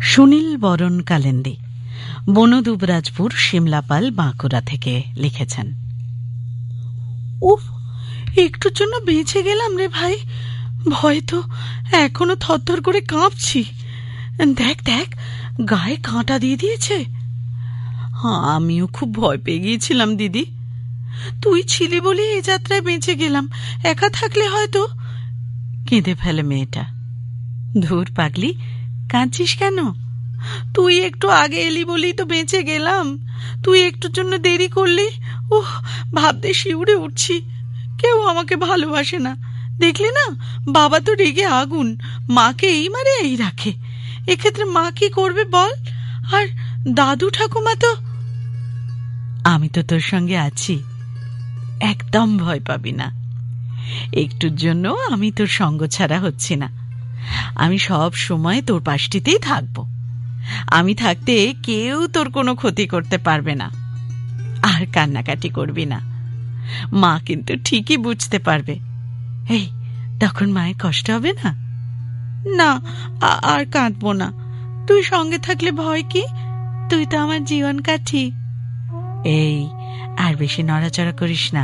সুনীল বরণ কালেন্দি, বনদুবরাজপুর, শিমলাপাল, বাঁকুড়া থেকে লিখেছেন। উফ, একটুর জন্য বেঁচে গেলাম রে ভাই। ভয় তো এখনো থরথর করে কাঁপছি। দেখ দেখ, গায়ে কাঁটা দিয়ে দিয়েছে। আমিও খুব ভয় পেয়ে গিয়েছিলাম দিদি। তুই ছিলি বলে এই যাত্রায় বেঁচে গেলাম, একা থাকলে হয়তো। কেঁদে ফেলে মেয়েটা। ধুর পাগলি, কাঁদছিস কেন? তুই একটু আগে এলি বলেই তো বেঁচে গেলাম। তুই একটুর জন্য দেরি করলি, ওহ ভাবতে শিউরে উঠছি। কেউ আমাকে ভালোবাসে না, দেখলি না? বাবা তো রেগে আগুন, মাকে এই মারে এই রাখে। এক্ষেত্রে মা কি করবে বল? আর দাদু ঠাকুমা তো। আমি তো তোর সঙ্গে আছি, একদম ভয় পাবি না। একটুর জন্য আমি তোর সঙ্গ ছাড়া হচ্ছি না। আমি সব সময় তোর পাশটিতেই থাকবো। আমি থাকতে কেউ তোর কোনো ক্ষতি করতে পারবে না। আর কান্নাকাটি করবি না, মা কিন্তু ঠিকই বুঝতে পারবে। এই, তখন মায়ের কষ্ট হবে না। না, আর কাঁদবো না। তুই সঙ্গে থাকলে ভয় কি? তুই তো আমার জীবন কাঠি। এই, আর বেশি নড়াচড়া করিস না,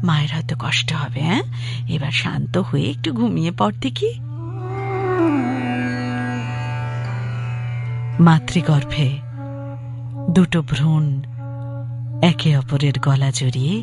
মায়ের হয়তো কষ্ট হবে। হ্যাঁ, এবার শান্ত হয়ে একটু ঘুমিয়ে পড় দেখি। মাতৃগর্ভে দুটো ভ্রূণ একে অপরের গলা জড়িয়ে